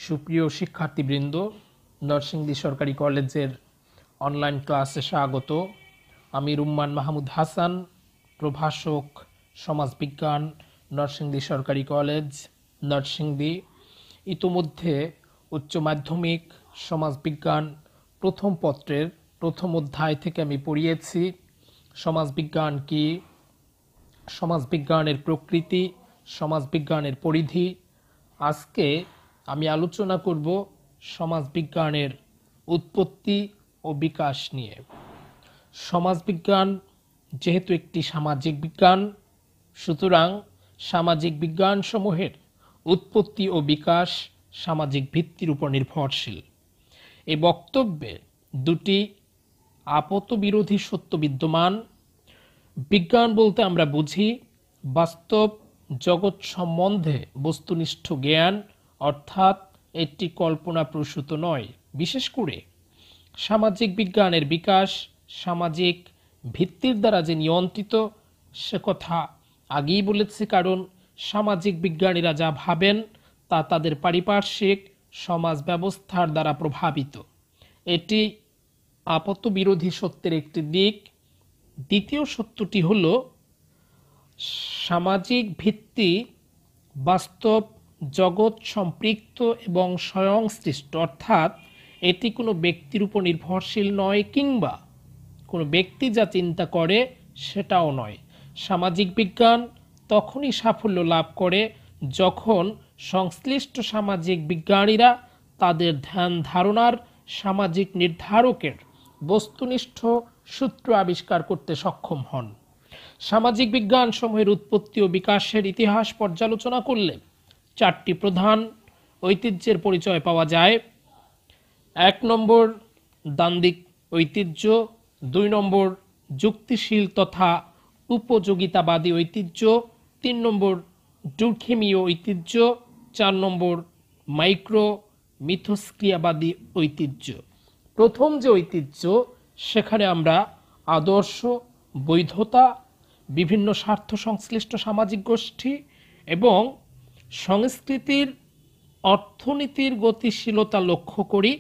সুপ্রিয় শিক্ষার্থীবৃন্দ, নরসিংদী সরকারি কলেজের অনলাইন ক্লাসে স্বাগত। আমি রুম্মান মাহমুদ হাসান, প্রভাষক সমাজবিজ্ঞান, নরসিংদী সরকারি কলেজ, নরসিংদী। ইতোমধ্যে উচ্চ মাধ্যমিক সমাজবিজ্ঞান প্রথম পত্রের প্রথম অধ্যায় থেকে আমি পড়িয়েছি সমাজবিজ্ঞান কি, সমাজবিজ্ঞানের প্রকৃতি, সমাজবিজ্ঞানের পরিধি। আজকে আমি আলোচনা করব সমাজবিজ্ঞানের উৎপত্তি ও বিকাশ নিয়ে। সমাজবিজ্ঞান যেহেতু একটি সামাজিক বিজ্ঞান, সুতরাং সামাজিক বিজ্ঞানসমূহের উৎপত্তি ও বিকাশ সামাজিক ভিত্তির উপর নির্ভরশীল। এই বক্তব্যে দুটি আপতবিরোধী সত্য বিদ্যমান। বিজ্ঞান বলতে আমরা বুঝি বাস্তব জগৎ সম্বন্ধে বস্তুনিষ্ঠ জ্ঞান, অর্থাৎ এটি কল্পনাপ্রসূত নয়। বিশেষ করে সামাজিক বিজ্ঞানের বিকাশ সামাজিক ভিত্তির দ্বারা যে নিয়ন্ত্রিত, সে কথা আগেই বলেছি। কারণ সামাজিক বিজ্ঞানীরা যা ভাবেন তা তাদের পারিপার্শ্বিক সমাজ ব্যবস্থার দ্বারা প্রভাবিত। এটি আপতবিরোধী সত্যের একটি দিক। দ্বিতীয় সত্যটি হল সামাজিক ভিত্তি বাস্তব জগৎ সম্পৃক্ত এবং স্বয়ংসৃষ্ট, অর্থাৎ এটি কোনো ব্যক্তির উপর নির্ভরশীল নয়, কিংবা কোনো ব্যক্তি যা চিন্তা করে সেটাও নয়। সামাজিক বিজ্ঞান তখনই সাফল্য লাভ করে যখন সংশ্লিষ্ট সামাজিক বিজ্ঞানীরা তাদের ধ্যান ধারণার সামাজিক নির্ধারকের বস্তুনিষ্ঠ সূত্র আবিষ্কার করতে সক্ষম হন। সামাজিক বিজ্ঞান সমূহের উৎপত্তি ও বিকাশের ইতিহাস পর্যালোচনা করলে চারটি প্রধান ঐতিহ্যের পরিচয় পাওয়া যায়। 1 নম্বর দ্বান্দ্বিক ঐতিহ্য, 2 নম্বর যুক্তিশীল তথা উপযোগিতাবাদী ঐতিহ্য, 3 নম্বর ডুরখিমীয় ঐতিহ্য, 4 নম্বর মাইক্রো মিথস্ক্রিয়াবাদী ঐতিহ্য। প্রথম যে ঐতিহ্য, সেখানে আমরা আদর্শ, বৈধতা, বিভিন্ন স্বার্থ সংশ্লিষ্ট সামাজিক গোষ্ঠী এবং সংস্কৃতির অর্থনীতির গতিশীলতা লক্ষ্য করি।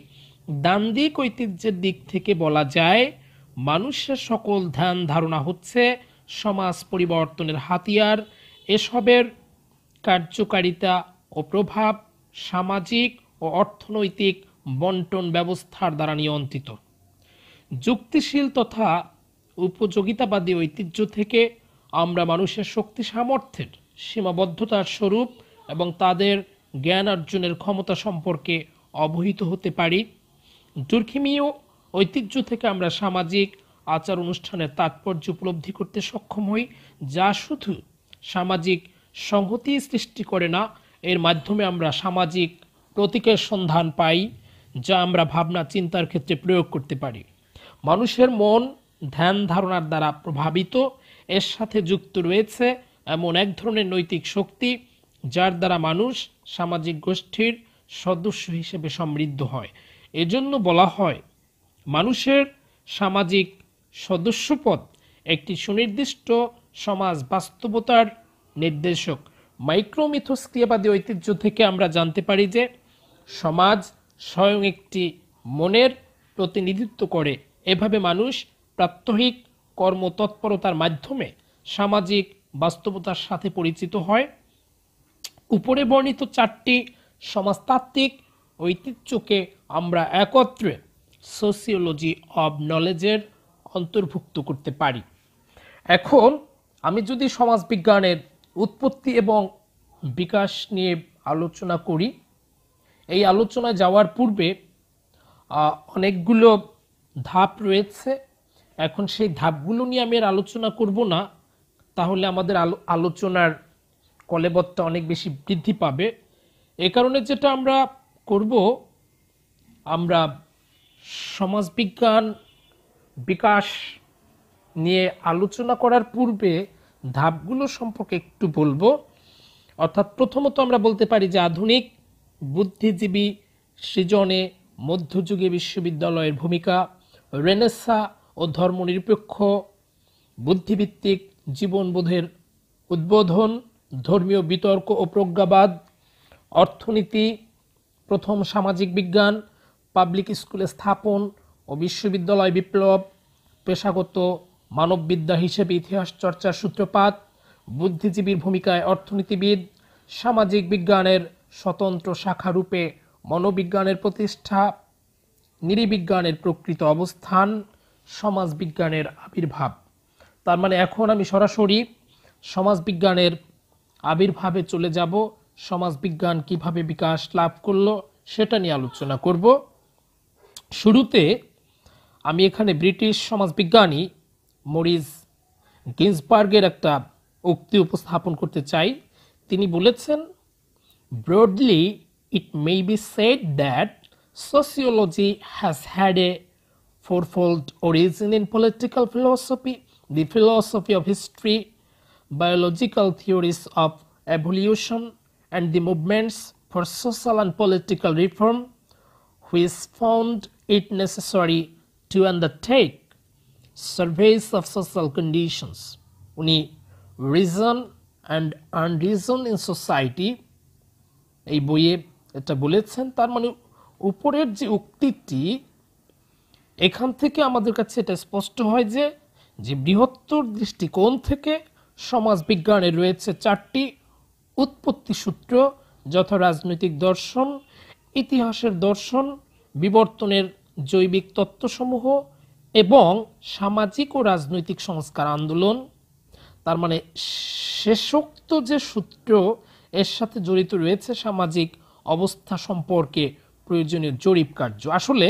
দ্বান্দ্বিক ঐতিহ্যের দিক থেকে বলা যায় মানুষের সকল ধ্যান ধারণা হচ্ছে সমাজ পরিবর্তনের হাতিয়ার। এসবের কার্যকারিতা ও প্রভাব সামাজিক ও অর্থনৈতিক বন্টন ব্যবস্থার দ্বারা নিয়ন্ত্রিত। যুক্তিশীল তথা উপযোগিতাবাদী ঐতিহ্য থেকে আমরা মানুষের শক্তি সামর্থ্যের সীমাবদ্ধতার স্বরূপ এবং তাদের জ্ঞান অর্জনের ক্ষমতা সম্পর্কে অবহিত হতে পারি। ডুরখিমীয় ঐতিহ্য থেকে আমরা সামাজিক আচার অনুষ্ঠানের তাৎপর্য উপলব্ধি করতে সক্ষম হই, যা শুধু সামাজিক সংহতি সৃষ্টি করে না, এর মাধ্যমে আমরা সামাজিক প্রতীকের সন্ধান পাই, যা আমরা ভাবনা চিন্তার ক্ষেত্রে প্রয়োগ করতে পারি। মানুষের মন ধ্যান ধারণার দ্বারা প্রভাবিত। এর সাথে যুক্ত রয়েছে এমন এক ধরনের নৈতিক শক্তি যার দ্বারা মানুষ সামাজিক গোষ্ঠীর সদস্য হিসেবে সমৃদ্ধ হয়। এজন্য বলা হয় মানুষের সামাজিক সদস্যপদ একটি সুনির্দিষ্ট সমাজ বাস্তবতার নির্দেশক। মাইক্রোমিথস্ক্রিয়াবাদী ঐতিহ্য থেকে আমরা জানতে পারি যে সমাজ স্বয়ং একটি মনের প্রতিনিধিত্ব করে। এভাবে মানুষ প্রাত্যহিক কর্মতৎপরতার মাধ্যমে সামাজিক বাস্তবতার সাথে পরিচিত হয়। উপরে বর্ণিত চারটি সমাজতাত্ত্বিক ঐতিহ্যকে আমরা একত্রে সোসিওলজি অব নলেজের অন্তর্ভুক্ত করতে পারি। এখন আমি যদি সমাজবিজ্ঞানের উৎপত্তি এবং বিকাশ নিয়ে আলোচনা করি, এই আলোচনায় যাওয়ার পূর্বে অনেকগুলো ধাপ রয়েছে। এখন সেই ধাপগুলো নিয়ে আমি আর আলোচনা করব না, তাহলে আমাদের আলোচনার কলেবরটা অনেক বেশি বৃদ্ধি পাবে। এ কারণে যেটা আমরা করব, আমরা সমাজবিজ্ঞান বিকাশ নিয়ে আলোচনা করার পূর্বে ধাপগুলো সম্পর্কে একটু বলবো। অর্থাৎ প্রথমত আমরা বলতে পারি যে আধুনিক বুদ্ধিজীবী সৃজনে মধ্যযুগে বিশ্ববিদ্যালয়ের ভূমিকা, রেনেসাঁ ও ধর্মনিরপেক্ষ বুদ্ধিভিত্তিক জীবনবোধের উদ্বোধন, ধর্মীয় বিতর্ক ও প্রজ্ঞাবাদ, অর্থনীতি, প্রথম সামাজিক বিজ্ঞান, পাবলিক স্কুলে স্থাপন ও বিশ্ববিদ্যালয় বিপ্লব, পেশাগত মানববিদ্যা হিসেবে ইতিহাস চর্চার সূত্রপাত, বুদ্ধিজীবীর ভূমিকায় অর্থনীতিবিদ, সামাজিক বিজ্ঞানের স্বতন্ত্র শাখারূপে মনোবিজ্ঞানের প্রতিষ্ঠা, নৃবিজ্ঞানের প্রকৃত অবস্থান, সমাজবিজ্ঞানের আবির্ভাব। তার মানে এখন আমি সরাসরি সমাজবিজ্ঞানের আবির্ভাবে চলে যাব। সমাজবিজ্ঞান কিভাবে বিকাশ লাভ করলো সেটা নিয়ে আলোচনা করব। শুরুতে আমি এখানে ব্রিটিশ সমাজবিজ্ঞানী মরিস গিন্সবার্গের একটা উক্তি উপস্থাপন করতে চাই। তিনি বলেছেন, broadly it may be said that sociology has had a fourfold origin in political philosophy, the philosophy of history, biological theories of evolution, and the movements for social and political reform, which found it necessary to undertake surveys of social conditions. উনি reason and unreason in society এই বইয়ে এটা বলেছেন। তার মানে উপরের যে উক্তিটি, এখান থেকে আমাদের কাছে এটা স্পষ্ট হয় যে বৃহত্তর দৃষ্টিকোণ থেকে সমাজবিজ্ঞানের রয়েছে চারটি উৎপত্তি সূত্র, যথা রাজনৈতিক দর্শন, ইতিহাসের দর্শন, বিবর্তনের জৈবিক তত্ত্বসমূহ এবং সামাজিক ও রাজনৈতিক সংস্কার আন্দোলন। তার মানে শেষোক্ত যে সূত্র, এর সাথে জড়িত রয়েছে সামাজিক অবস্থা সম্পর্কে প্রয়োজনীয় জরিপ কার্য। আসলে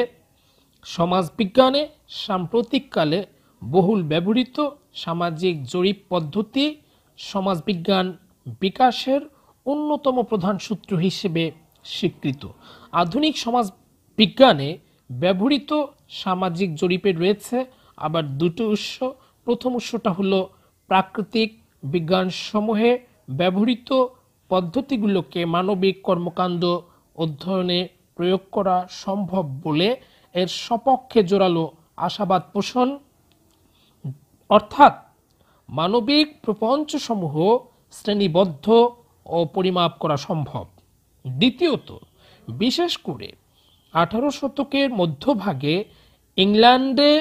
সমাজবিজ্ঞানে সাম্প্রতিককালে বহুল ব্যবহৃত সামাজিক জরিপ পদ্ধতি সমাজবিজ্ঞান বিকাশের অন্যতম প্রধান সূত্র হিসেবে স্বীকৃত। আধুনিক সমাজবিজ্ঞানে ব্যবহৃত সামাজিক জরিপের রয়েছে আবার দুটো উৎস। প্রথম উৎসটা হলো প্রাকৃতিক বিজ্ঞানসমূহে ব্যবহৃত পদ্ধতিগুলোকে মানবিক কর্মকাণ্ড অধ্যয়নে প্রয়োগ করা সম্ভব বলে এর সপক্ষে জোরালো আশাবাদ পোষণ, অর্থাৎ মানবিক প্রপঞ্চসমূহ শ্রেণীবদ্ধ ও পরিমাপ করা সম্ভব। দ্বিতীয়ত, বিশেষ করে 18 শতকের মধ্যভাগে ইংল্যান্ডে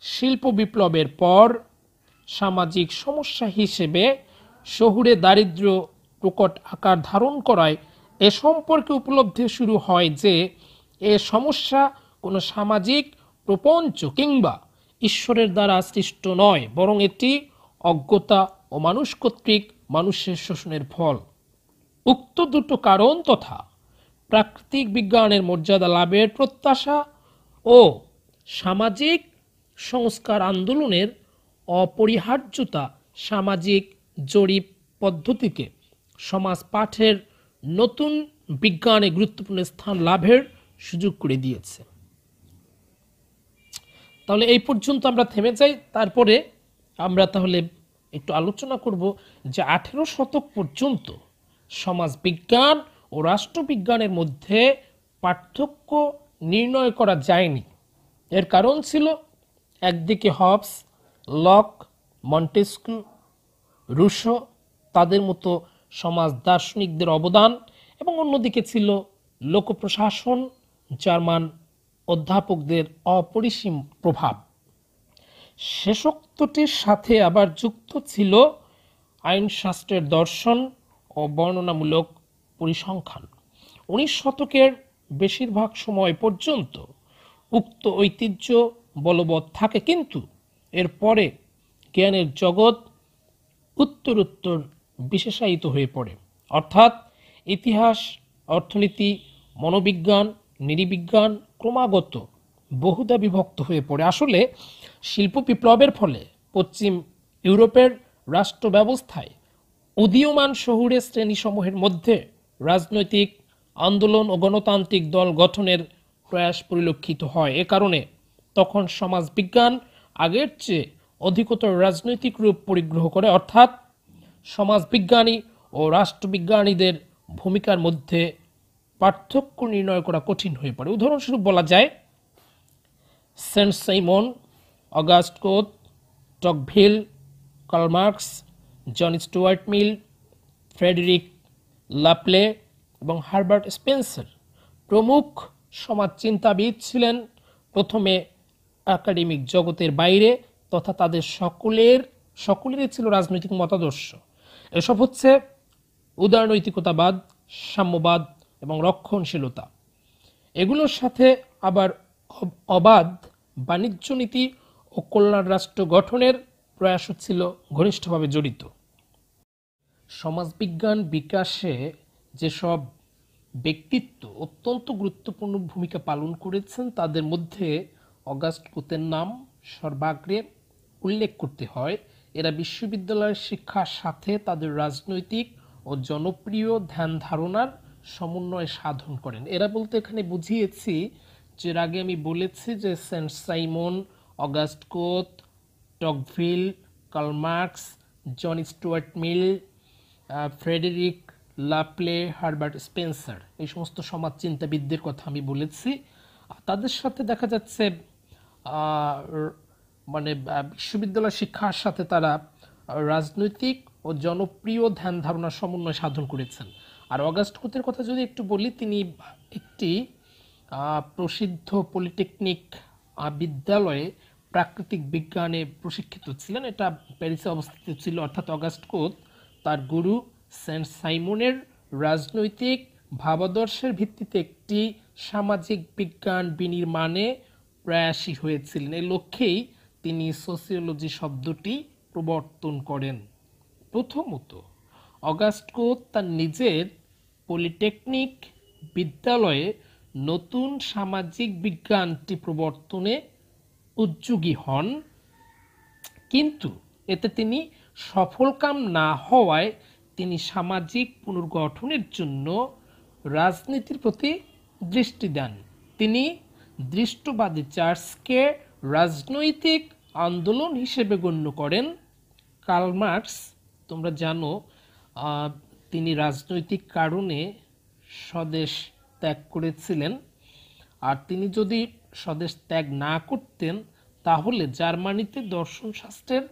শিল্প বিপ্লবের পর সামাজিক সমস্যা হিসেবে শহুরে দারিদ্র্য প্রকট আকার ধারণ করায় এ সম্পর্কে উপলব্ধি শুরু হয় যে এ সমস্যা কোনো সামাজিক প্রপঞ্চ কিংবা ঈশ্বরের দ্বারা সৃষ্ট নয়, বরং এটি অজ্ঞতা ও মানুষ কর্তৃক মানুষের শোষণের ফল। উক্ত দুটো কারণ তথা প্রাকৃতিক বিজ্ঞানের মর্যাদা লাভের প্রত্যাশা ও সামাজিক সংস্কার আন্দোলনের অপরিহার্যতা সামাজিক জরিপ পদ্ধতিকে সমাজ পাঠের নতুন বিজ্ঞানে গুরুত্বপূর্ণ স্থান লাভের সুযোগ করে দিয়েছে। তাহলে এই পর্যন্ত আমরা থেমে যাই। তারপরে আমরা তাহলে একটু আলোচনা করব যে 18 শতক পর্যন্ত সমাজবিজ্ঞান ও রাষ্ট্রবিজ্ঞানের মধ্যে পার্থক্য নির্ণয় করা যায়নি। এর কারণ ছিল একদিকে হবস, লক, মন্টেস্ক্যু, রুশো তাদের মতো সমাজ দার্শনিকদের অবদান এবং অন্যদিকে ছিল লোকপ্রশাসন, জার্মান অধ্যাপকদের অপরিসীম প্রভাব। শেষোক্তটির সাথে আবার যুক্ত ছিল আইনশাস্ত্রের দর্শন ও বর্ণনামূলক পরিসংখ্যান। 19 শতকের বেশিরভাগ সময় পর্যন্ত উক্ত ঐতিহ্য বলবৎ থাকে, কিন্তু এরপরে জ্ঞানের জগৎ উত্তরোত্তর বিশেষায়িত হয়ে পড়ে, অর্থাৎ ইতিহাস, অর্থনীতি, মনোবিজ্ঞান, নৃবিজ্ঞান ক্রমাগত বহুধা বিভক্ত হয়ে পড়ে। আসলে শিল্প বিপ্লবের ফলে পশ্চিম ইউরোপের রাষ্ট্র ব্যবস্থায় উদীয়মান শহুরে শ্রেণীসমূহের মধ্যে রাজনৈতিক আন্দোলন ও গণতান্ত্রিক দল গঠনের প্রয়াস পরিলক্ষিত হয়। এ কারণে তখন সমাজবিজ্ঞান আগের চেয়ে অধিকতর রাজনৈতিক রূপ পরিগ্রহ করে, অর্থাৎ সমাজবিজ্ঞানী ও রাষ্ট্রবিজ্ঞানীদের ভূমিকার মধ্যে পার্থক্য নির্ণয় করা কঠিন হয়ে পড়ে। উদাহরণস্বরূপ বলা যায়, Saint Simon, Auguste Comte, Tocqueville, Karl Marx, John Stuart Mill, Frederic Le Play এবং হারবার্ট স্পেন্সার প্রমুখ সমাজ চিন্তাবিদ ছিলেন প্রথমে একাডেমিক জগতের বাইরে, তথা তাদের সকলেরই ছিল রাজনৈতিক মতাদর্শ। এসব হচ্ছে উদারনৈতিকতাবাদ, সাম্যবাদ এবং রক্ষণশীলতা। এগুলোর সাথে আবার অবাধ বাণিজ্য নীতি ও কল্যাণ রাষ্ট্র গঠনের প্রয়াসও ছিল ঘনিষ্ঠভাবে জড়িত। সমাজবিজ্ঞান বিকাশে যেসব ব্যক্তিত্ব অত্যন্ত গুরুত্বপূর্ণ ভূমিকা পালন করেছেন তাদের মধ্যে অগাস্ট কুতের নাম সর্বাগ্রে উল্লেখ করতে হয়। এরা বিশ্ববিদ্যালয়ের শিক্ষার সাথে তাদের রাজনৈতিক ও জনপ্রিয় ধ্যান ধারণার সমন্বয় সাধন করেন। এরা বলতে এখানে বুঝিয়েছি যে আগে আমি বলেছি যে Saint Simon, Auguste Comte, Tocqueville, Karl Marx, John Stuart Mill, Frederic Le Play, Herbert Spencer, এই সমস্ত সমাজ চিন্তাবিদদের কথা আমি বলেছি। তাদের সাথে দেখা যাচ্ছে মানে বিশ্ববিদ্যালয় শিক্ষার সাথে তারা রাজনৈতিক ও জনপ্রিয় ধ্যান ধারণার সমন্বয় সাধন করেছেন। আর অগাস্ট কোতের কথা যদি একটু বলি, তিনি একটি প্রসিদ্ধ পলিটেকনিক বিদ্যালয়ে প্রাকৃতিক বিজ্ঞানে প্রশিক্ষিত ছিলেন। এটা প্যারিসে অবস্থিত ছিল। অর্থাৎ অগাস্ট কোত তার গুরু সেন্ট সাইমনের রাজনৈতিক ভাবাদর্শের ভিত্তিতে একটি সামাজিক বিজ্ঞান বিনির্মাণে প্রয়াসী হয়েছিলেন। এই লক্ষ্যেই তিনি সোসিওলজি শব্দটি প্রবর্তন করেন। প্রথমত অগাস্ট কোত তার নিজের পলিটেকনিক বিদ্যালয়ে নতুন সামাজিক বিজ্ঞানটি প্রবর্তনে উদ্যোগী হন, কিন্তু এতে তিনি সফলকাম না হওয়ায় তিনি সামাজিক পুনর্গঠনের জন্য রাজনীতির প্রতি দৃষ্টি দেন। তিনি দৃষ্টবাদী চার্চকে রাজনৈতিক আন্দোলন হিসেবে গণ্য করেন। কার্ল মার্কস, তোমরা জানো, তিনি রাজনৈতিক কারণে স্বদেশ ত্যাগ করেছিলেন। আর তিনি যদি স্বদেশ ত্যাগ না করতেন তাহলে জার্মানিতে দর্শন শাস্ত্রের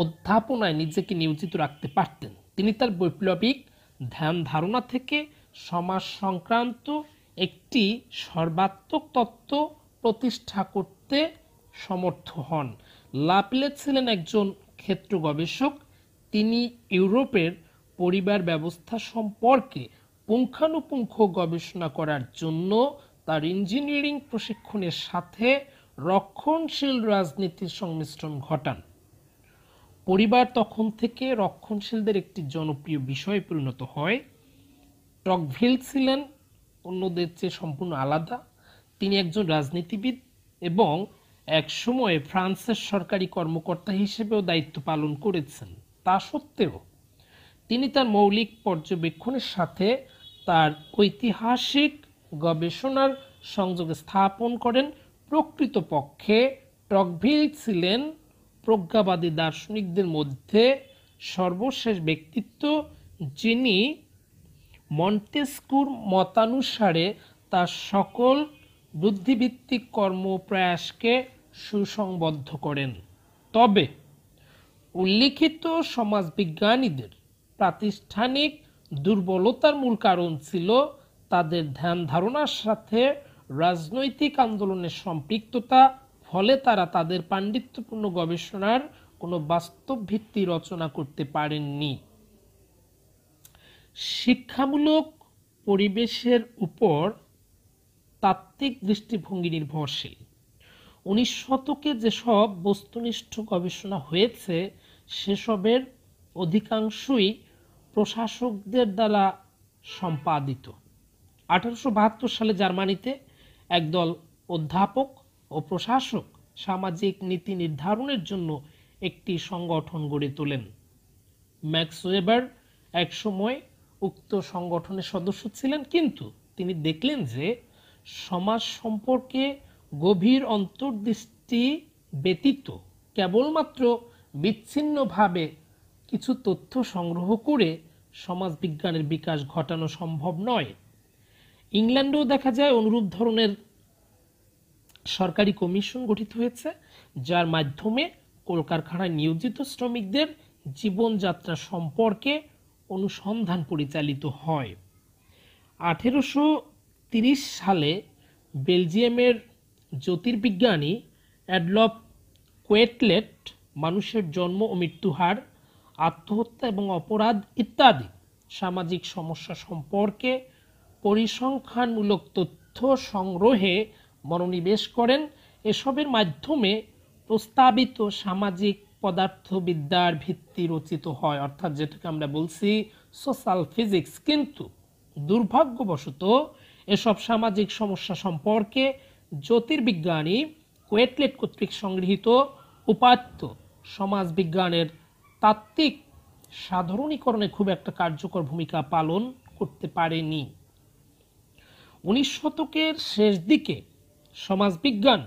অধ্যাপনায় নিজেকে নিয়োজিত রাখতে পারতেন। তিনি তার বৈপ্লবিক ধ্যান ধারণা থেকে সমাজ সংক্রান্ত একটি সর্বাত্মক তত্ত্ব প্রতিষ্ঠা করতে সমর্থ হন। লাপ্লে ছিলেন একজন ক্ষেত্র গবেষক। তিনি ইউরোপের পরিবার ব্যবস্থা সম্পর্কে পুঙ্খানুপুঙ্খ গবেষণা করার জন্য তার ইঞ্জিনিয়ারিং প্রশিক্ষণের সাথে রক্ষণশীল রাজনীতির সংমিশ্রণ ঘটান। পরিবার তখন থেকে রক্ষণশীলদের একটি জনপ্রিয় বিষয়ে পরিণত হয়। টকভিল ছিলেন অন্যদের চেয়ে সম্পূর্ণ আলাদা। তিনি একজন রাজনীতিবিদ এবং এক সময়ে ফ্রান্সের সরকারি কর্মকর্তা হিসেবেও দায়িত্ব পালন করেছেন। তা সত্ত্বেও তিনি তার মৌলিক পর্যবেক্ষণের সাথে তার ঐতিহাসিক গবেষণার সংযোগ স্থাপন করেন। প্রকৃতপক্ষে টকভিল ছিলেন প্রজ্ঞাবাদী দার্শনিকদের মধ্যে সর্বশেষ ব্যক্তিত্ব, যিনি মন্টেস্কুর মতানুসারে তার সকল বুদ্ধিভিত্তিক কর্মপ্রয়াসকে সুসংবদ্ধ করেন। তবে উল্লিখিত সমাজবিজ্ঞানীদের প্রাতিষ্ঠানিক দুর্বলতার মূল কারণ ছিল তাদের ধ্যান ধারণার সাথে রাজনৈতিক আন্দোলনের সম্পৃক্ততা। ফলে তারা তাদের পাণ্ডিত্যপূর্ণ গবেষণার কোনো বাস্তব ভিত্তি রচনা করতে পারেননি। শিক্ষামূলক পরিবেশের উপর তাত্ত্বিক দৃষ্টিভঙ্গি নির্ভরশীল। 19 শতকে যেসব বস্তুনিষ্ঠ গবেষণা হয়েছে সেসবের অধিকাংশই প্রশাসকদের দ্বারা সম্পাদিত। 1872 সালে জার্মানিতে একদল অধ্যাপক ও প্রশাসক সামাজিক নীতি নির্ধারণের জন্য একটি সংগঠন গড়ে তোলেন। ম্যাক্স ওয়েবার একসময় উক্ত সংগঠনের সদস্য ছিলেন, কিন্তু তিনি দেখলেন যে সমাজ সম্পর্কে গভীর অন্তর্দৃষ্টি ব্যতীত কেবলমাত্র বিচ্ছিন্নভাবে কিছু তথ্য সংগ্রহ করে সমাজবিজ্ঞানের বিকাশ ঘটানো সম্ভব নয়। ইংল্যান্ডেও দেখা যায় অনুরূপ ধরনের সরকারি কমিশন গঠিত হয়েছে, যার মাধ্যমে কলকারখানায় নিয়োজিত শ্রমিকদের জীবনযাত্রা সম্পর্কে অনুসন্ধান পরিচালিত হয়। 1930 সালে বেলজিয়ামের জ্যোতির্বিজ্ঞানী অ্যাডলফ কোয়েটলেট মানুষের জন্ম ও মৃত্যু হার, আত্মহত্যা এবং অপরাধ ইত্যাদি সামাজিক সমস্যা সম্পর্কে পরিসংখ্যানমূলক তথ্য সংগ্রহে মনোনিবেশ করেন। এসবের মাধ্যমে প্রস্তাবিত সামাজিক পদার্থবিদ্যার ভিত্তি রচিত হয়, অর্থাৎ যেটাকে আমরা বলছি সোশ্যাল ফিজিক্স। কিন্তু দুর্ভাগ্যবশত এসব সামাজিক সমস্যা সম্পর্কে জ্যোতির্বিজ্ঞানী কোয়েটলেট কর্তৃক সংগৃহীত উপাত্ত সমাজবিজ্ঞানের তাত্ত্বিক সাধারণীকরণে খুব একটা কার্যকর ভূমিকা পালন করতে পারেনি। 19 শতকের শেষ দিকে সমাজবিজ্ঞান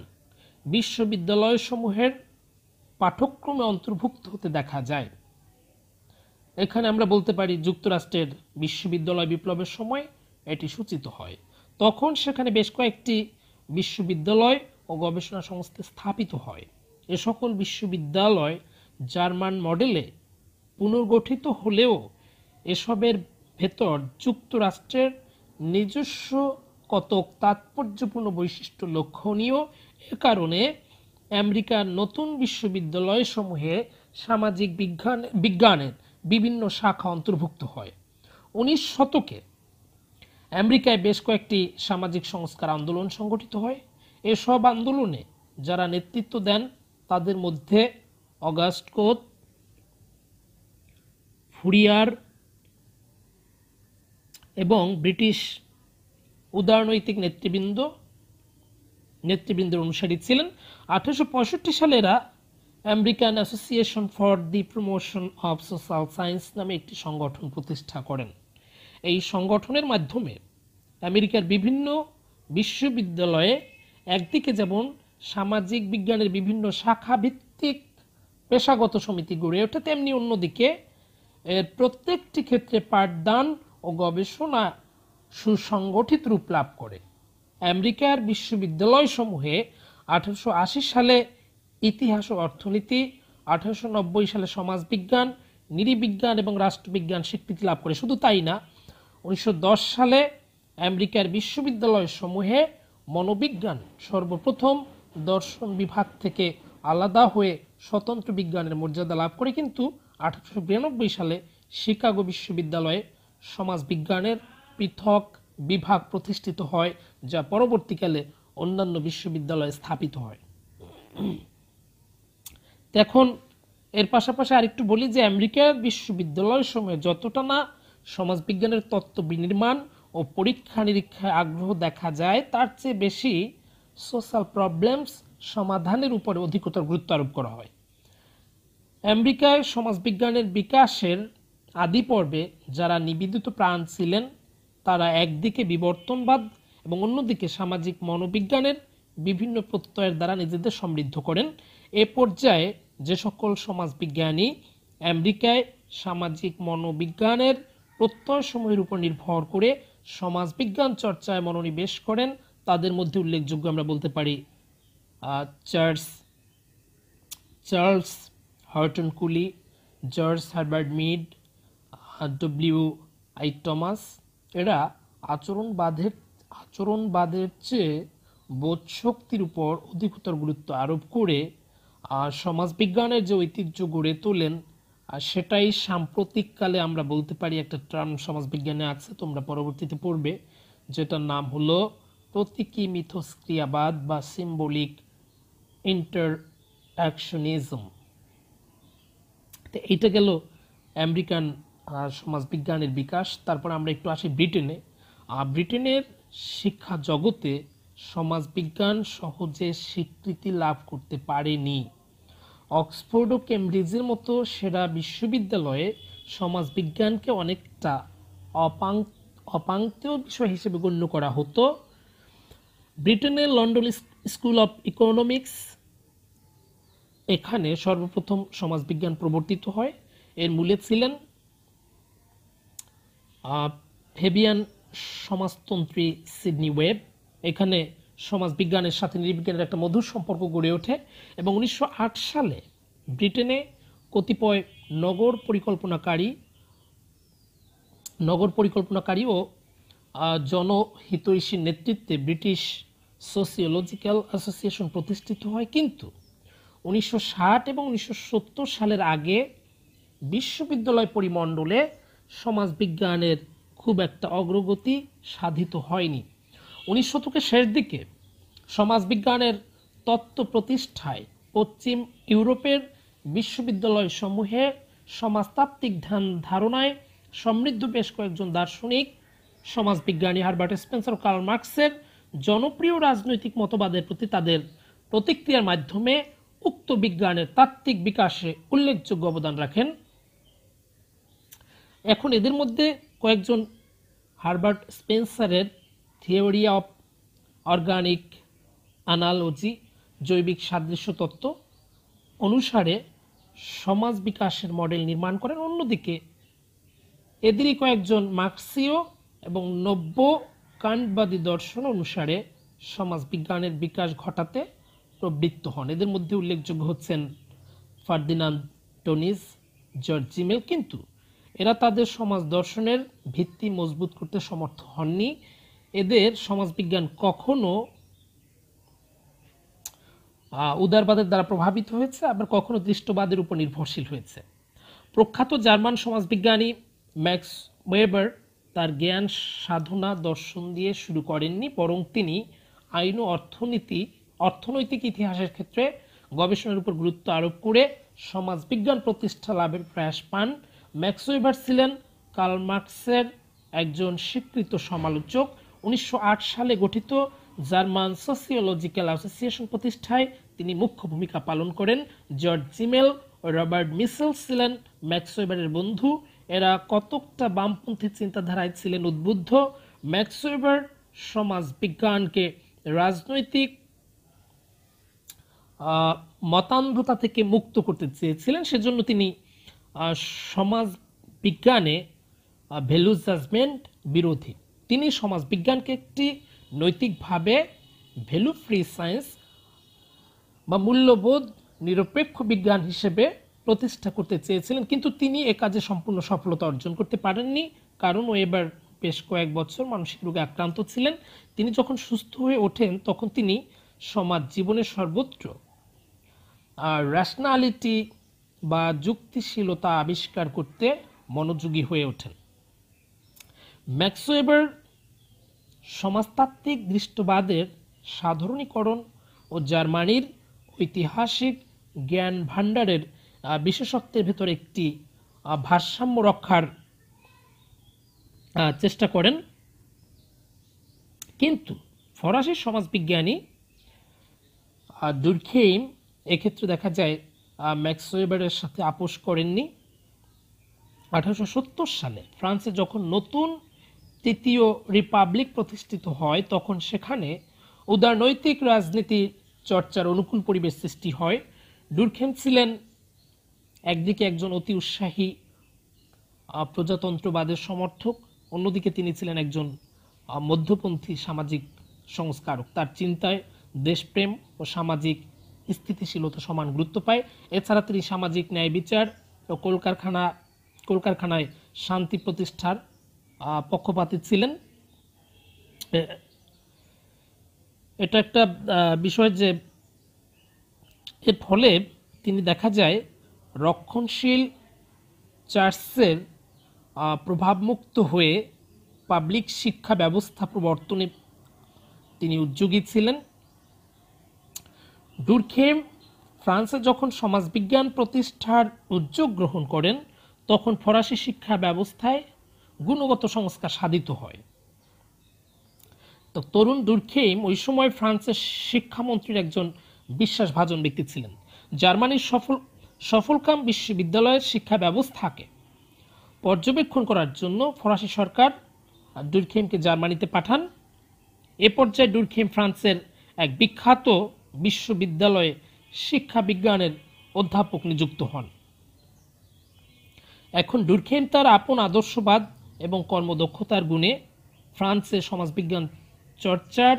বিশ্ববিদ্যালয়সমূহের পাঠ্যক্রমে অন্তর্ভুক্ত হতে দেখা যায়। এখানে আমরা বলতে পারি যুক্তরাষ্ট্রের বিশ্ববিদ্যালয় বিপ্লবের সময় এটি সূচিত হয়। তখন সেখানে বেশ কয়েকটি বিশ্ববিদ্যালয় ও গবেষণা সংস্থা স্থাপিত হয়। এ সকল বিশ্ববিদ্যালয় জার্মান মডেলে পুনর্গঠিত হলেও এসবের ভেতর যুক্তরাষ্ট্রের নিজস্ব কতক তাৎপর্যপূর্ণ বৈশিষ্ট্য লক্ষণীয়। এ কারণে আমেরিকার নতুন বিশ্ববিদ্যালয়সমূহে সামাজিক বিজ্ঞানের বিভিন্ন শাখা অন্তর্ভুক্ত হয়। 19 শতকে আমেরিকায় বেশ কয়েকটি সামাজিক সংস্কার আন্দোলন সংগঠিত হয়। এসব আন্দোলনে যারা নেতৃত্ব দেন তাদের মধ্যে অগাস্ট কোত, ফুরিয়ার এবং ব্রিটিশ উদারনৈতিক নেতৃবৃন্দের অনুসারী ছিলেন। 1865 সালে এরা American association for the promotion of social science নামে একটি সংগঠন প্রতিষ্ঠা করেন। এই সংগঠনের মাধ্যমে আমেরিকার বিভিন্ন বিশ্ববিদ্যালয়ে একদিকে যেমন সামাজিক বিজ্ঞানের বিভিন্ন শাখা ভিত্তিক পেশাগত সমিতি গড়ে ওঠে, তেমনি অন্যদিকে এর প্রত্যেকটি ক্ষেত্রে পাঠদান ও গবেষণা সুসংগঠিত রূপ লাভ করে। আমেরিকার বিশ্ববিদ্যালয়সমূহে 1880 সালে ইতিহাস ও অর্থনীতি, 1890 সালে সমাজবিজ্ঞান, নৃবিজ্ঞান এবং রাষ্ট্রবিজ্ঞান স্বীকৃতি লাভ করে। শুধু তাই না, 1910 সালে আমেরিকার বিশ্ববিদ্যালয়সমূহে মনোবিজ্ঞান সর্বপ্রথম দর্শন বিভাগ থেকে আলাদা হয়ে স্বতন্ত্র বিজ্ঞানের মর্যাদা লাভ করে। কিন্তু 1892 সালে শিকাগো বিশ্ববিদ্যালয়ে সমাজবিজ্ঞানের পৃথক বিভাগ প্রতিষ্ঠিত হয়, যা পরবর্তীকালে অন্যান্য বিশ্ববিদ্যালয়ে স্থাপিত হয়। এখন এর পাশাপাশি আরেকটু বলি যে আমেরিকার বিশ্ববিদ্যালয়ের সময় যতটা না সমাজবিজ্ঞানের তত্ত্ব বিনির্মাণ ও পরীক্ষা নিরীক্ষায় আগ্রহ দেখা যায়, তার চেয়ে বেশি সোশ্যাল প্রবলেমস সমাধানের উপরে অধিকতর গুরুত্ব আরোপ করা হয়। আমেরিকায় সমাজবিজ্ঞানের বিকাশের আদি পর্বে যারা নিবেদিত প্রাণ ছিলেন তারা একদিকে বিবর্তনবাদ এবং অন্যদিকে সামাজিক মনোবিজ্ঞানের বিভিন্ন প্রত্যয়ের দ্বারা নিজেদের সমৃদ্ধ করেন। এ পর্যায়ে যে সকল সমাজবিজ্ঞানী আমেরিকায় সামাজিক মনোবিজ্ঞানের প্রত্যয়সমূহের উপর নির্ভর করে সমাজবিজ্ঞান চর্চায় মনোনিবেশ করেন তাদের মধ্যে উল্লেখযোগ্য আমরা বলতে পারি চার্লস হার্টন কুলি, জর্জ হার্বার্ট মিড, ডব্লিউ.আই. টমাস। এরা আচরণবাদের চেয়ে বোধশক্তির উপর অধিকতর গুরুত্ব আরোপ করে সমাজবিজ্ঞানের যে ঐতিহ্য গড়ে তোলেন সেটাই সাম্প্রতিককালে আমরা বলতে পারি একটা টার্ম সমাজবিজ্ঞানে আছে, তোমরা পরবর্তীতে পড়বে, যেটার নাম হলো প্রতীকী মিথস্ক্রিয়াবাদ বা সিম্বলিক ইন্টারঅ্যাকশনিজম। তো এইটা গেল আমেরিকান সমাজবিজ্ঞানের বিকাশ। তারপর আমরা একটু আসি ব্রিটেনে। ব্রিটেনের শিক্ষা জগতে সমাজবিজ্ঞান সহজে স্বীকৃতি লাভ করতে পারেনি। অক্সফোর্ড ও কেমব্রিজের মতো সেরা বিশ্ববিদ্যালয়ে সমাজবিজ্ঞানকে অনেকটা অপাংক্তেয় বিষয় হিসেবে গণ্য করা হতো। ব্রিটেনের লন্ডন স্কুল অফ ইকোনমিক্স, এখানে সর্বপ্রথম সমাজবিজ্ঞান প্রবর্তিত হয়। এর মূলে ছিলেন ফেবিয়ান সমাজতন্ত্রী সিডনি ওয়েব। এখানে সমাজবিজ্ঞানের সাথে নৃবিজ্ঞানের একটা মধুর সম্পর্ক গড়ে ওঠে এবং 1908 সালে ব্রিটেনে কতিপয় নগর পরিকল্পনাকারী ও জনহিতৈষীর নেতৃত্বে ব্রিটিশ সোসিওলজিক্যাল অ্যাসোসিয়েশন প্রতিষ্ঠিত হয়, কিন্তু 1960 এবং 1970 সালের আগে বিশ্ববিদ্যালয় পরিমণ্ডলে সমাজবিজ্ঞানের খুব একটা অগ্রগতি সাধিত হয়নি। 19 শতকের শেষ দিকে সমাজবিজ্ঞানের তত্ত্ব প্রতিষ্ঠায় পশ্চিম ইউরোপের বিশ্ববিদ্যালয়সমূহে সমাজতাত্ত্বিক ধারণায় সমৃদ্ধ বেশ কয়েকজন দার্শনিক, সমাজবিজ্ঞানী হারবার্ট স্পেন্সার ও কার্ল মার্কসের জনপ্রিয় রাজনৈতিক মতবাদের প্রতি তাদের প্রতিক্রিয়ার মাধ্যমে উক্ত বিজ্ঞানের তাত্ত্বিক বিকাশে উল্লেখযোগ্য অবদান রাখেন। এখন এদের মধ্যে কয়েকজন হারবার্ট স্পেন্সারের থিওরি অফ অর্গানিক অ্যানালজি, জৈবিক সাদৃশ্য তত্ত্ব অনুসারে সমাজ বিকাশের মডেল নির্মাণ করেন। অন্যদিকে এদেরই কয়েকজন মার্ক্সীয় এবং নব্য কান্টবাদী দর্শন অনুসারে সমাজ বিজ্ঞানের বিকাশ ঘটাতে প্রবৃত্ত হন। এদের মধ্যে উল্লেখযোগ্য হচ্ছেন ফার্দিনান্দ টোনিস, জর্জ জিমেল, কিন্তু এরা তাদের সমাজ দর্শনের ভিত্তি মজবুত করতে সমর্থ হননি। এদের সমাজবিজ্ঞান কখনো উদারবাদের দ্বারা প্রভাবিত হয়েছে, আবার কখনো দৃষ্টবাদের উপর নির্ভরশীল হয়েছে। প্রখ্যাত জার্মান সমাজবিজ্ঞানী ম্যাক্স ওয়েবার তার জ্ঞান সাধনা দর্শন দিয়ে শুরু করেননি, বরং তিনি আইন ও অর্থনৈতিক ইতিহাসের ক্ষেত্রে গবেষণার উপর গুরুত্ব আরোপ করে সমাজবিজ্ঞান প্রতিষ্ঠা লাভের প্রয়াস পান। ম্যাক্স ওয়েবার ছিলেন কার্ল মার্কসের একজন স্বীকৃত সমালোচক। 1908 সালে গঠিত জার্মান সোসিওলজিক্যাল অ্যাসোসিয়েশন প্রতিষ্ঠায় তিনি মুখ্য ভূমিকা পালন করেন। জর্জ জিমেল ও রবার্ট মিসেল ছিলেন ম্যাক্স ওয়েবারের বন্ধু। এরা কতকটা বামপন্থী চিন্তাধারায় ছিলেন উদ্বুদ্ধ। ম্যাক্স ওয়েবার সমাজ বিজ্ঞানকে রাজনৈতিক মতান্ধতা থেকে মুক্ত করতে চেয়েছিলেন, সেজন্য তিনি সমাজ বিজ্ঞানে ভ্যালু জাজমেন্ট বিরোধী। তিনি সমাজ বিজ্ঞানকে একটি নৈতিকভাবে ভ্যালু ফ্রি সায়েন্স বা মূল্যবোধ নিরপেক্ষ বিজ্ঞান হিসেবে প্রতিষ্ঠা করতে চেয়েছিলেন, কিন্তু তিনি এ কাজে সম্পূর্ণ সফলতা অর্জন করতে পারেননি, কারণ ওয়েবার বেশ কয়েক বছর মানসিক রোগে আক্রান্ত ছিলেন। তিনি যখন সুস্থ হয়ে ওঠেন তখন তিনি সমাজ জীবনের সর্বত্র র্যাশনালিটি বা যুক্তিশীলতা আবিষ্কার করতে মনোযোগী হয়ে ওঠেন। ম্যাক্স ওয়েবার সমাজতাত্ত্বিক দৃষ্টবাদের সাধারণীকরণ ও জার্মানির ঐতিহাসিক জ্ঞান ভাণ্ডারের বিশেষত্বের ভেতর একটি ভারসাম্য রক্ষার চেষ্টা করেন, কিন্তু ফরাসি সমাজবিজ্ঞানী দুরখেইম এক্ষেত্রে দেখা যায় ম্যাক্স ওয়েবারের সাথে আপোষ করেননি। 1870 সালে ফ্রান্সে যখন নতুন তৃতীয় রিপাবলিক প্রতিষ্ঠিত হয় তখন সেখানে উদারনৈতিক রাজনীতি চর্চার অনুকূল পরিবেশ সৃষ্টি হয়। দুরখেম ছিলেন একদিকে একজন অতি উৎসাহী প্রজাতন্ত্রবাদের সমর্থক, অন্যদিকে তিনি ছিলেন একজন মধ্যপন্থী সামাজিক সংস্কারক। তার চিন্তায় দেশপ্রেম ও সামাজিক স্থিতিশীলতা সমান গুরুত্ব পায়। এছাড়া তিনি সামাজিক ন্যায় বিচার ও কলকারখানায় শান্তি প্রতিষ্ঠার পক্ষপাতী ছিলেন। এটা একটা বিষয় যে এর ফলে তিনি দেখা যায় রক্ষণশীল চার্চের প্রভাবমুক্ত হয়ে পাবলিক শিক্ষা ব্যবস্থা প্রবর্তনে তিনি উদ্যোগী ছিলেন। দুরখেম ফ্রান্সে যখন সমাজবিজ্ঞান প্রতিষ্ঠার উদ্যোগ গ্রহণ করেন তখন ফরাসি শিক্ষা ব্যবস্থায় গুণগত সংস্কার সাধিত হয়। তো তরুণ দুরখেম ওই সময় ফ্রান্সের শিক্ষামন্ত্রীর একজন বিশ্বাসভাজন ব্যক্তি ছিলেন। জার্মানির সফলকাম বিশ্ববিদ্যালয়ের শিক্ষা ব্যবস্থাকে পর্যবেক্ষণ করার জন্য ফরাসি সরকার দুরখেমকে জার্মানিতে পাঠান। এ পর্যায়ে দুরখেম ফ্রান্সের এক বিখ্যাত বিশ্ববিদ্যালয়ে শিক্ষা বিজ্ঞানের অধ্যাপক নিযুক্ত হন। এখন দুরখেম তার আপন আদর্শবাদ এবং কর্মদক্ষতার গুণে ফ্রান্সে সমাজবিজ্ঞান চর্চার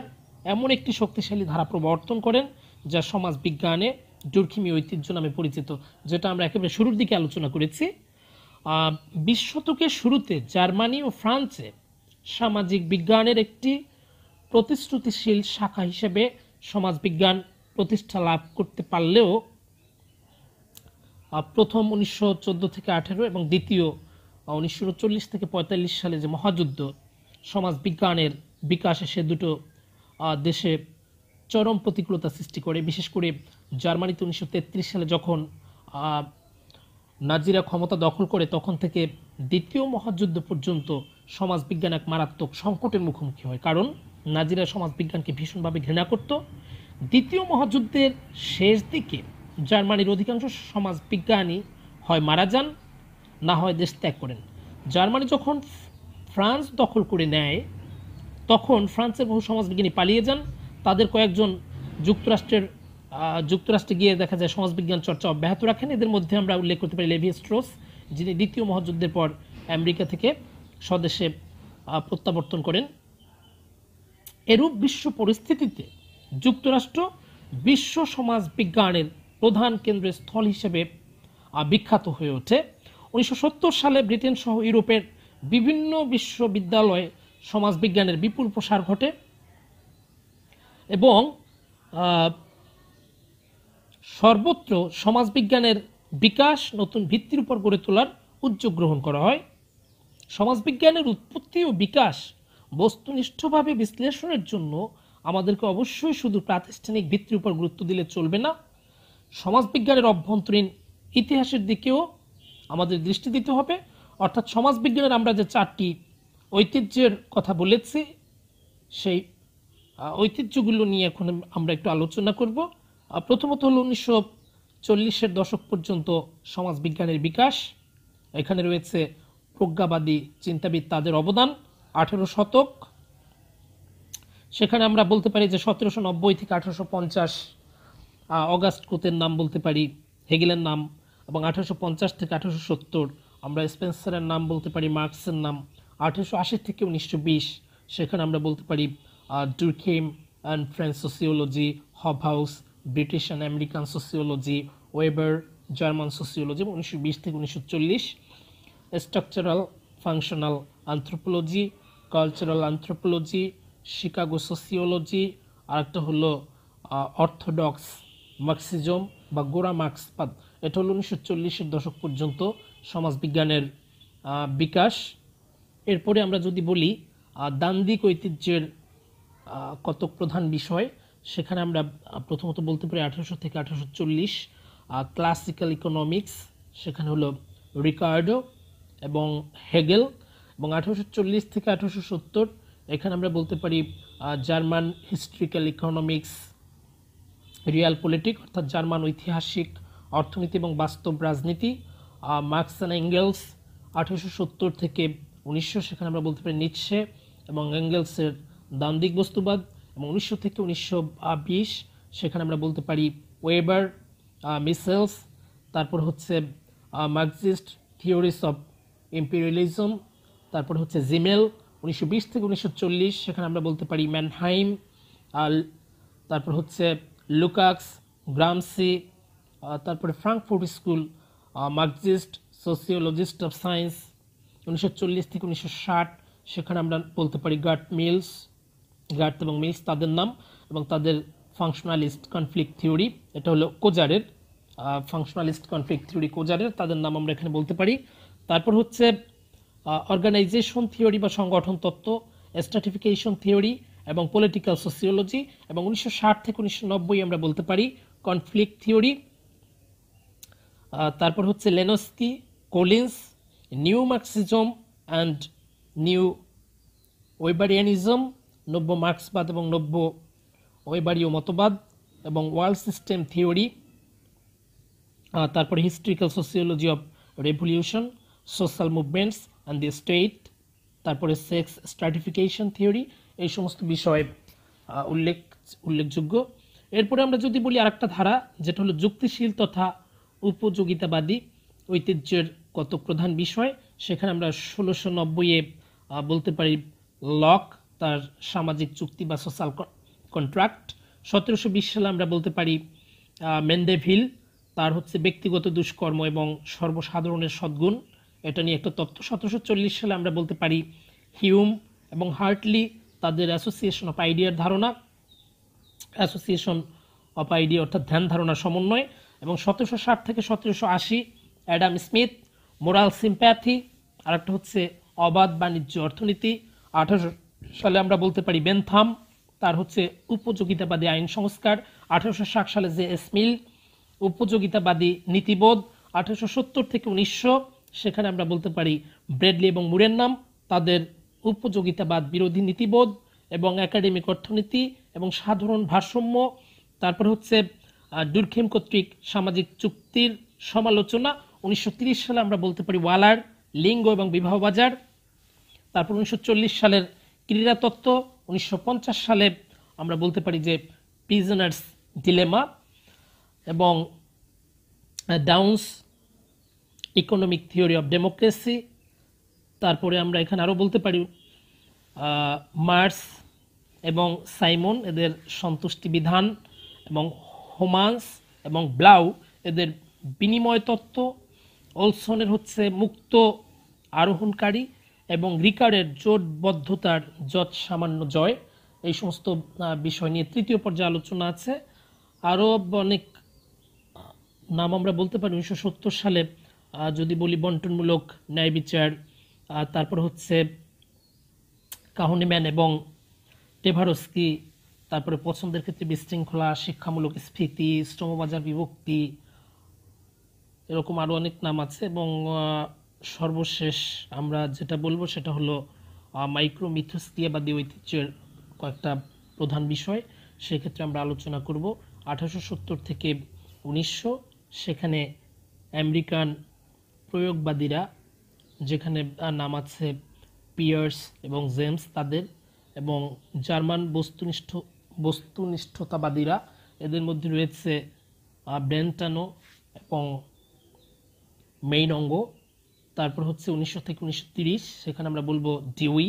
এমন একটি শক্তিশালী ধারা প্রবর্তন করেন যা সমাজবিজ্ঞানে দুরখেমি ঐতিহ্য নামে পরিচিত, যেটা আমরা একেবারে শুরুর দিকে আলোচনা করেছি। 20 শতকের শুরুতে জার্মানি ও ফ্রান্সে সামাজিক বিজ্ঞানের একটি প্রতিশ্রুতিশীল শাখা হিসেবে সমাজবিজ্ঞান প্রতিষ্ঠা লাভ করতে পারলেও প্রথম 1914 থেকে 18 এবং দ্বিতীয় 1940 থেকে 45 সালে যে মহাযুদ্ধ সমাজবিজ্ঞানের বিকাশে সে দুটো দেশে চরম প্রতিকূলতা সৃষ্টি করে। বিশেষ করে জার্মানিতে 1933 সালে যখন নাজিরা ক্ষমতা দখল করে, তখন থেকে দ্বিতীয় মহাযুদ্ধ পর্যন্ত সমাজবিজ্ঞান এক মারাত্মক সংকটের মুখোমুখি হয়, কারণ নাজিরা সমাজবিজ্ঞানকে ভীষণভাবে ঘৃণা করত। দ্বিতীয় মহাযুদ্ধের শেষ দিকে জার্মানির অধিকাংশ সমাজবিজ্ঞানী হয় মারা যান, না হয় দেশ ত্যাগ করেন। জার্মানি যখন ফ্রান্স দখল করে নেয়, তখন ফ্রান্সের বহু সমাজবিজ্ঞানী পালিয়ে যান। তাদের কয়েকজন যুক্তরাষ্ট্রে গিয়ে দেখা যায় সমাজবিজ্ঞান চর্চা অব্যাহত রাখেন। এদের মধ্যে আমরা উল্লেখ করতে পারি লেভি স্ট্রস, যিনি দ্বিতীয় মহাযুদ্ধের পর আমেরিকা থেকে স্বদেশে প্রত্যাবর্তন করেন। এরূপ বিশ্ব পরিস্থিতিতে যুক্তরাষ্ট্র বিশ্ব সমাজবিজ্ঞানের প্রধান কেন্দ্রের স্থল হিসেবে বিখ্যাত হয়ে ওঠে। 1970 সালে ব্রিটেন সহ ইউরোপের বিভিন্ন বিশ্ববিদ্যালয়ে সমাজবিজ্ঞানের বিপুল প্রসার ঘটে এবং সর্বত্র সমাজবিজ্ঞানের বিকাশ নতুন ভিত্তির উপর গড়ে তোলার উদ্যোগ গ্রহণ করা হয়। সমাজবিজ্ঞানের উৎপত্তি ও বিকাশ বস্তুনিষ্ঠভাবে বিশ্লেষণের জন্য আমাদেরকে অবশ্যই শুধু প্রাতিষ্ঠানিক ভিত্তির উপর গুরুত্ব দিলে চলবে না, সমাজবিজ্ঞানের অভ্যন্তরীণ ইতিহাসের দিকেও আমাদের দৃষ্টি দিতে হবে। অর্থাৎ সমাজবিজ্ঞানের আমরা যে 4টি ঐতিহ্যের কথা বলেছি, সেই ঐতিহ্যগুলো নিয়ে এখন আমরা একটু আলোচনা করব। প্রথমত হলো 1940-এর দশক পর্যন্ত সমাজবিজ্ঞানের বিকাশ। এখানে রয়েছে প্রজ্ঞাবাদী চিন্তাবিদ, তাদের অবদান। 18 শতক, সেখানে আমরা বলতে পারি যে 1790 থেকে 1850 অগাস্ট কোতের নাম বলতে পারি, হেগেলের নাম, এবং 1850 থেকে 1870 আমরা স্পেন্সারের নাম বলতে পারি, মার্কসের নাম। 1880 থেকে 1920 সেখানে আমরা বলতে পারি Durkheim and French sociology, Hobhouse British and American sociology, Weber German sociology. এবং 1920 থেকে 1940 structural functional anthropology, cultural anthropology, Chicago sociology, আরেকটা হলো অর্থোডক্স মার্কসিজম বা গোড়া মার্ক্সবাদ। এটা হলো 1940-এর দশক পর্যন্ত সমাজবিজ্ঞানের বিকাশ। এরপরে আমরা যদি বলি দান্দিক ঐতিহ্যের কতক প্রধান বিষয়, সেখানে আমরা প্রথমত বলতে পারি 1800 থেকে 1840 ক্লাসিক্যাল ইকোনমিক্স, সেখানে হলো রিকার্ডো এবং হেগেল। এবং 1840 থেকে 1870 এখানে আমরা বলতে পারি German historical economics, Real politic অর্থাৎ জার্মান ঐতিহাসিক অর্থনীতি এবং বাস্তব রাজনীতি, মার্কস অ্যান্ড এঙ্গেলস। 1870 থেকে 1900 সেখানে আমরা বলতে পারি নিৎসে এবং এঙ্গেলসের দান্দিক বস্তুবাদ। এবং 1900 থেকে 1920 সেখানে আমরা বলতে পারি ওয়েবার, মিসেলস। তারপর হচ্ছে মার্কসিস্ট থিওরিস অফ ইম্পেরিয়ালিজম, তারপর হচ্ছে জিমেল। 1920 থেকে 1940 সেখানে আমরা বলতে পারি ম্যানহাইম, তারপর হচ্ছে লুকাক্স, গ্রামসি, তারপরে Frankfurt school, Marxist sociologist of science. 1940 থেকে 1960 সেখানে আমরা বলতে পারি গার্ট এবং মিলস তাদের নাম, এবং তাদের ফাংশনালিস্ট কনফ্লিক্ট থিওরি, এটা হলো কোজারের ফাংশনালিস্ট কনফ্লিক্ট থিওরি, কোজারের তাদের নাম আমরা এখানে বলতে পারি। তারপর হচ্ছে অর্গানাইজেশন থিওরি বা সংগঠন তত্ত্ব, স্ট্র্যাটিফিকেশন থিওরি এবং পলিটিক্যাল সোসিওলজি। এবং 1960 থেকে 1990 আমরা বলতে পারি কনফ্লিক্ট থিওরি। তারপর হচ্ছে Lenski, Collins, new Marxism and new Weberianism, নব্য মার্ক্সবাদ এবং নব্য ওয়েবারীয় মতবাদ, এবং ওয়ার্ল্ড সিস্টেম থিওরি। তারপরে historical sociology of revolution, social movements and the state, তারপরে সেক্স স্ট্র্যাটিফিকেশন থিওরি। এই সমস্ত বিষয় উল্লেখযোগ্য। এরপরে আমরা যদি বলি আরেকটা ধারা, যেটা হলো যুক্তিশীল তথা উপযোগিতাবাদী ঐতিহ্যের কত প্রধান বিষয়, সেখানে আমরা 1690-এ বলতে পারি লক, তার সামাজিক চুক্তি বা সোশ্যাল কন্ট্রাক্ট। 1720 সালে আমরা বলতে পারি মেন্ডেভিল, তার হচ্ছে ব্যক্তিগত দুষ্কর্ম এবং সর্বসাধারণের সদ্গুণ, এটা নিয়ে একটা তত্ত্ব। 1740 সালে আমরা বলতে পারি হিউম এবং হার্টলি তাদের অ্যাসোসিয়েশন অফ আইডিয়ার ধারণা, অ্যাসোসিয়েশন অফ আইডিয়া অর্থাৎ ধ্যান ধারণার সমন্বয়। এবং 1760 থেকে 1780 অ্যাডাম স্মিথ মোরাল সিম্প্যাথি, আর একটা হচ্ছে অবাধ বাণিজ্য অর্থনীতি। 1800 সালে আমরা বলতে পারি বেনথাম, তার হচ্ছে উপযোগিতাবাদী আইন সংস্কার। 1860 সালে জে এস মিল উপযোগিতাবাদী নীতিবোধ। 1870 থেকে 1900 সেখানে আমরা বলতে পারি ব্রেডলি এবং মুরের নাম, তাদের উপযোগিতাবাদ বিরোধী নীতিবোধ এবং একাডেমিক অর্থনীতি এবং সাধারণ ভারসাম্য। তারপর হচ্ছে ডুরখেম কর্তৃক সামাজিক চুক্তির সমালোচনা। 1930 সালে আমরা বলতে পারি ওয়ালার লিঙ্গ এবং বিবাহ বাজার। তারপর 1940 সালের ক্রীড়া তত্ত্ব। 1950 সালে আমরা বলতে পারি যে প্রিজনার্স ডিলেমা এবং downs economic theory of democracy. তারপরে আমরা এখানে আরও বলতে পারি মার্স এবং সাইমন এদের সন্তুষ্টি বিধান এবং হোমান্স এবং ব্লাউ এদের বিনিময় তত্ত্ব। ওলসনের হচ্ছে মুক্ত আরোহণকারী এবং রিকার্ডের জোটবদ্ধতার যৎ সামান্য জয়। এই সমস্ত বিষয় নিয়ে তৃতীয় পর্যায়ে আলোচনা আছে। আরও অনেক নাম আমরা বলতে পারি। 1970 সালে যদি বলি বন্টনমূলক ন্যায় বিচার, তারপর হচ্ছে কাহনেম্যান এবং টেভারস্কি, তারপরে পছন্দের ক্ষেত্রে বিশৃঙ্খলা, শিক্ষামূলক স্ফীতি, শ্রমবাজার বিভক্তি, এরকম আরও অনেক নাম আছে। এবং সর্বশেষ আমরা যেটা বলবো সেটা হলো মাইক্রো মিথস্ক্রিয়াবাদী ঐতিহ্যের কয়েকটা প্রধান বিষয়, সেক্ষেত্রে আমরা আলোচনা করব। 1870 থেকে 1900 সেখানে আমেরিকান প্রয়োগবাদীরা, যেখানে নাম আছে পিয়ার্স এবং জেমস তাদের, এবং জার্মান বস্তুনিষ্ঠতাবাদীরা, এদের মধ্যে রয়েছে ব্রেন্টানো এবং মেইনঙ্গো। তারপর হচ্ছে 1900 থেকে 1930 সেখানে আমরা বলবো ডিউই,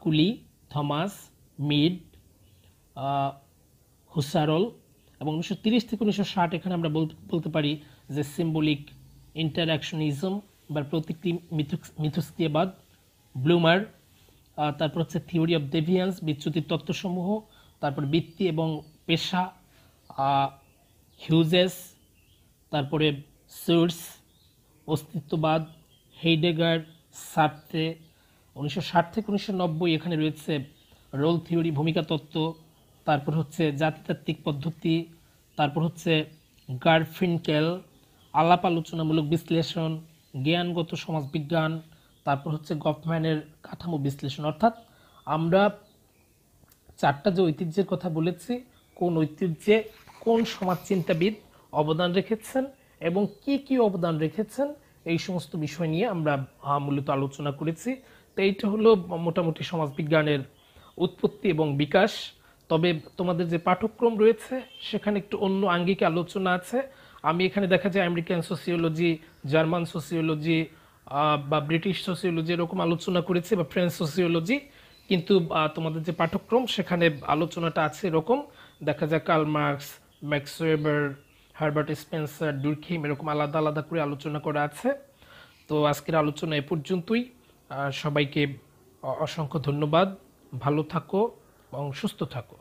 কুলি, থমাস, মিড, হুসারল। এবং 1930 থেকে 1960 এখানে আমরা বলতে পারি যে সিম্বলিক ইন্টারঅ্যাকশনিজম বা প্রতীকী মিথস্ক্রিয়াবাদ, ব্লুমার। তারপর হচ্ছে থিওরি অফ ডেভিয়েন্স, বিচ্যুতির তত্ত্বসমূহ। তারপর বৃত্তি এবং পেশা, হিউজেস। তারপরে সুটস, অস্তিত্ববাদ, হেইডেগার, সার্ত্রে। 1960 থেকে 1990 এখানে রয়েছে রোল থিওরি, ভূমিকা তত্ত্ব। তারপর হচ্ছে জাতিতাত্ত্বিক পদ্ধতি। তারপর হচ্ছে গারফিনকেল, আলাপ আলোচনামূলক বিশ্লেষণ, জ্ঞানগত সমাজবিজ্ঞান। তারপর হচ্ছে গফম্যানের কাঠামো বিশ্লেষণ। অর্থাৎ আমরা চারটা যে ঐতিহ্যের কথা বলেছি, কোন ঐতিহ্যে কোন সমাজচিন্তাবিদ অবদান রেখেছেন এবং কি কি অবদান রেখেছেন, এই সমস্ত বিষয় নিয়ে আমরা মূলত আলোচনা করেছি। তো এইটা হলো মোটামুটি সমাজবিজ্ঞানের উৎপত্তি এবং বিকাশ। তবে তোমাদের যে পাঠ্যক্রম রয়েছে সেখানে একটু অন্য আঙ্গিকে আলোচনা আছে। আমি এখানে দেখা যায় আমেরিকান সোসিওলজি, জার্মান সোসিওলজি বা ব্রিটিশ সোসিওলজি এরকম আলোচনা করেছি, বা ফ্রেঞ্চ সোসিওলজি। কিন্তু তোমাদের যে পাঠ্যক্রম সেখানে আলোচনাটা আছে এরকম, দেখা যায় Karl Marx, Max Weber, Herbert Spencer, Durkheim, এরকম আলাদা আলাদা করে আলোচনা করা আছে। তো আজকের আলোচনা এ পর্যন্তই। সবাইকে অসংখ্য ধন্যবাদ। ভালো থাকো এবং সুস্থ থাকো।